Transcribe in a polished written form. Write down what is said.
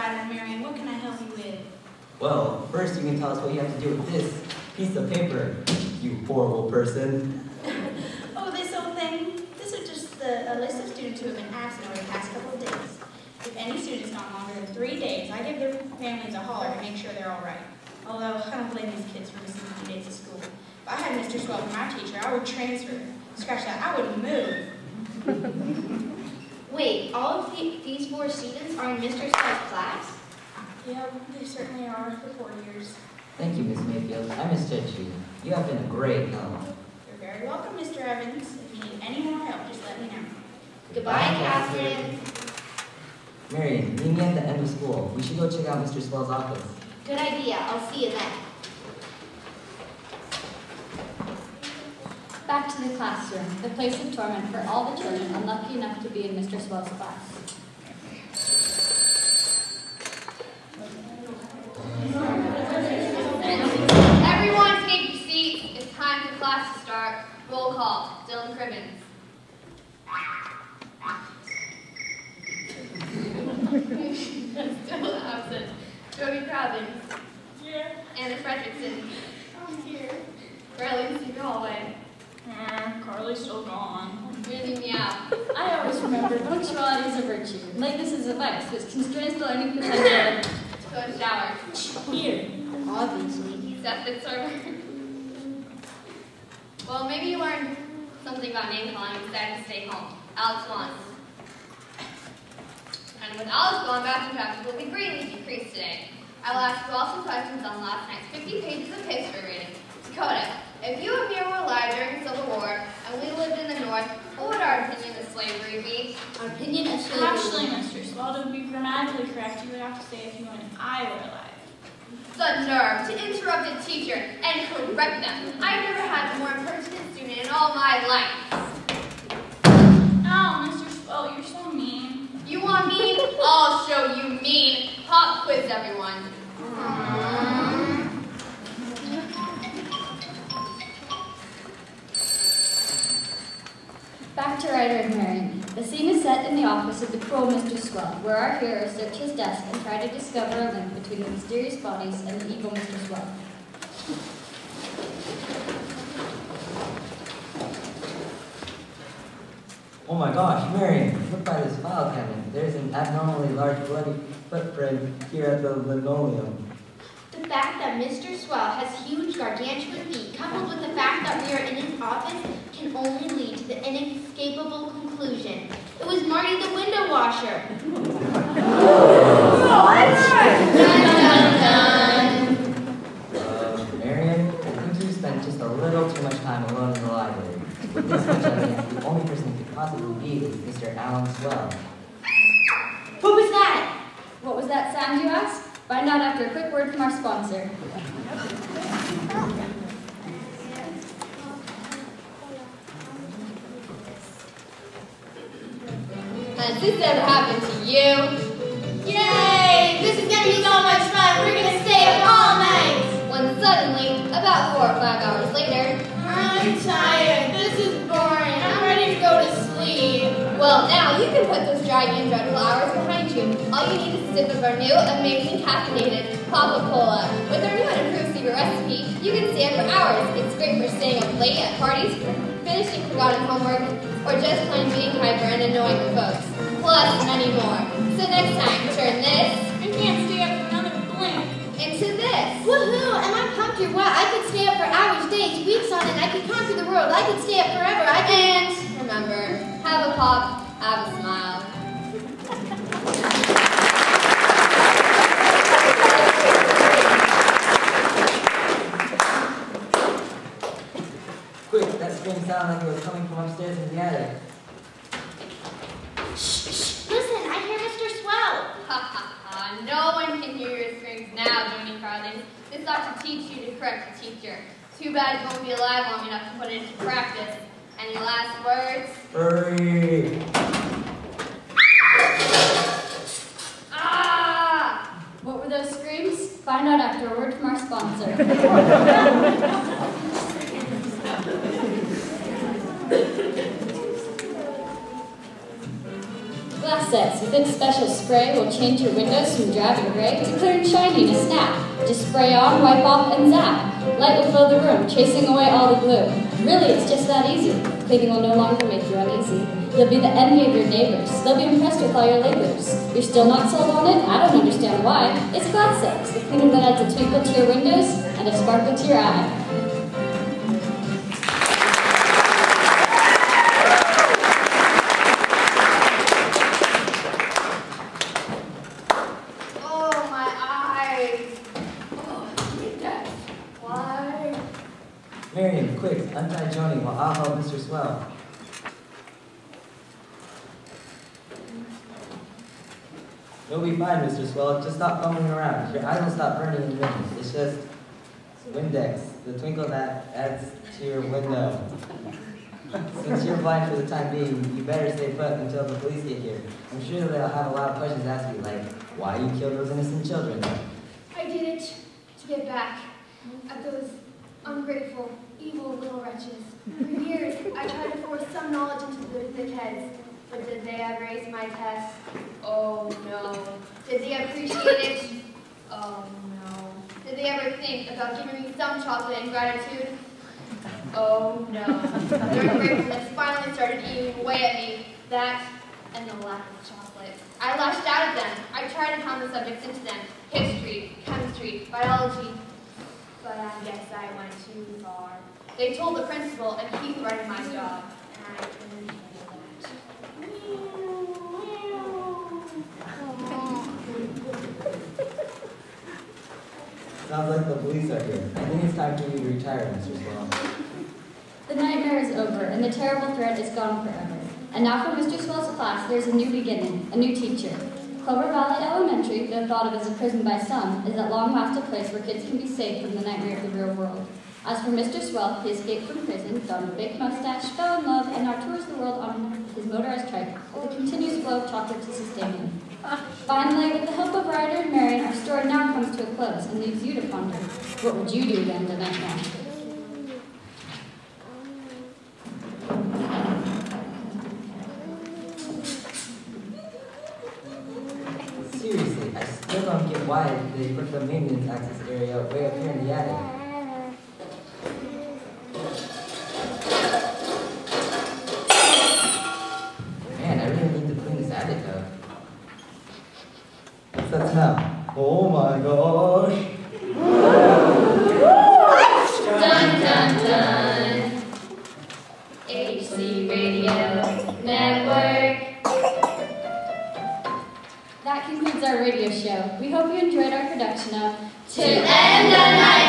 Ryder and Marion. What can I help you with? Well, first you can tell us what you have to do with this piece of paper, you horrible person. Oh, this old thing? This is just a list of students who have been absent over the past couple of days. If any student is gone longer than 3 days, I give their families a holler to make sure they're all right. Although, I don't blame these kids for missing a few days of school. If I had Mr. Swell as my teacher, I would transfer. Scratch that, I would move. Wait, all of these 4 students are in Mr. Swell's class? Yeah, they certainly are for 4 years. Thank you, Miss Mayfield. I misjudged you. You have been a great help. You're very welcome, Mr. Evans. If you need any more help, just let me know. Goodbye, Catherine. Marion, meet me at the end of school. We should go check out Mr. Swell's office. Good idea. I'll see you then. Back to the classroom, the place of torment for all the children unlucky enough to be in Mr. Swell's class. Everyone take your seats. It's time for class to start. Roll call. Dylan Cribbins. Still absent. Jody Crabbins. Yeah, Anna Fredrickson. I'm here. Riley Steve Hallway. Carly's still gone. Really meow. I always remember punctuality is a virtue, and lateness is a vice, which constrains the learning potential. Coach Shower. Here. Obviously. Seth Fitzserver. Well, maybe you learned something about name calling and decided to stay home. Alex Wants. And with Alex gone, bathroom practice will be greatly decreased today. I will ask you all some questions on last night's 50 pages of history reading. Dakota, if you and me were alive during the Civil War and we lived in the North, what would our opinion of slavery be? Our opinion of slavery. Actually, Mr. Swell, to be grammatically correct, you would have to say if you and I were alive. The nerve to interrupt a teacher and correct them. I've never had a more impertinent student in all my life. Oh, Mr. Swell, you're so mean. You want mean? I'll show you mean. Pop quiz, everyone. Back to Ryder and Marion. The scene is set in the office of the cruel Mr. Swell, where our heroes search his desk and try to discover a link between the mysterious bodies and the evil Mr. Swell. Oh my gosh, Marion, look by this file cabinet. There's an abnormally large bloody footprint here at the linoleum. The fact that Mr. Swell has huge gargantuan feet, coupled with the fact that we are in his office, can only lead to the inescapable conclusion. It was Marty the window washer. Dun, dun, dun. Marion, I think you spent just a little too much time alone in the library. With this much evidence, the only person it could possibly be is Mr. Alan Swell. What was that? What was that sound, you ask? Find out after a quick word from our sponsor. Has this ever happened to you? Yay! This is gonna be so much fun. We're gonna stay up all night. When suddenly, about 4 or 5 hours later, I'm tired. This is boring. I'm ready to go to sleep. well, now you can put those dry and dreadful hours behind you. All you need is a sip of our new, amazing caffeinated Papa Cola. With our new and improved secret recipe, you can stay up for hours. It's great for staying up late at parties, finishing forgotten homework, or just plain being hyper and annoying your folks. Plus many more. So next time, turn this I can't stay up for another blink. into this. Woohoo! Am I pumped or what? I could stay up for hours, days, weeks on end. I could conquer the world. I could stay up forever. I could... And remember, have a pop, have a smile. Quick, that scream sounded like it was coming from upstairs in the attic. Shh! Listen, I hear Mr. Swell. Ha ha ha, no one can hear your screams now, Joni Carlin. This ought to teach you to correct a teacher. Too bad you won't be alive long enough to put it into practice. Any last words? Hurry! Ah! What were those screams? Find out after a word from our sponsor. Glass sets with its special screen. spray will change your windows from drab and gray to clear and shiny in a snap. Just spray on, wipe off, and zap. Light will fill the room, chasing away all the glue. Really, it's just that easy. Cleaning will no longer make you uneasy. You'll be the envy of your neighbors. They'll be impressed with all your labors. You're still not sold on it? I don't understand why. It's Glad Sakes, the cleaner that adds a twinkle to your windows and a sparkle to your eye. Oh, my eyes. Oh, why? Marion, quick, untie Joni while I'll help Mr. Swell. You'll be fine, Mr. Swell. Just stop fumbling around. Your eyes will stop burning in rings. It's just Windex, the twinkle that adds to your window. Since you're blind for the time being, you better stay put until the police get here. I'm sure they'll have a lot of questions to ask you, like, why you killed those innocent children. I did it to get back at those ungrateful, evil little wretches. For years, I tried to force some knowledge into their thick heads. But did they ever ace my test? Oh no. Did they appreciate it? Oh no. Did they ever think about giving me some chocolate in gratitude? Oh no. Their ungratefulness finally started eating away at me. That and the lack of chocolate. I lashed out at them. I tried to pound the subjects into them. History, chemistry, biology. But I guess I went too far. They told the principal and he threatened my job. And I couldn't handle that. Sounds like the police are here. I think it's time for you to retire, Mr. Swell. The nightmare is over, and the terrible threat is gone forever. And now for Mr. Swell's class, there's a new beginning, a new teacher. Clover Valley Elementary, though thought of as a prison by some, is at long last a place where kids can be safe from the nightmare of the real world. As for Mr. Swell, he escaped from prison, donned a big mustache, fell in love, and now tours the world on his motorized trike with a continuous flow of chocolate to sustain him. Finally, with the help of Ryder and Marion, our story now comes to a close and leaves you to ponder. What would you do then, the nightmare? Seriously, I still don't get why they put the maintenance access area way up here in the attic. Man, I really need to clean this attic up. What's that smell? Oh my gosh! Dun, dun, dun. HC Radio Network. That concludes our radio show. We hope you enjoyed our production of To End the Night.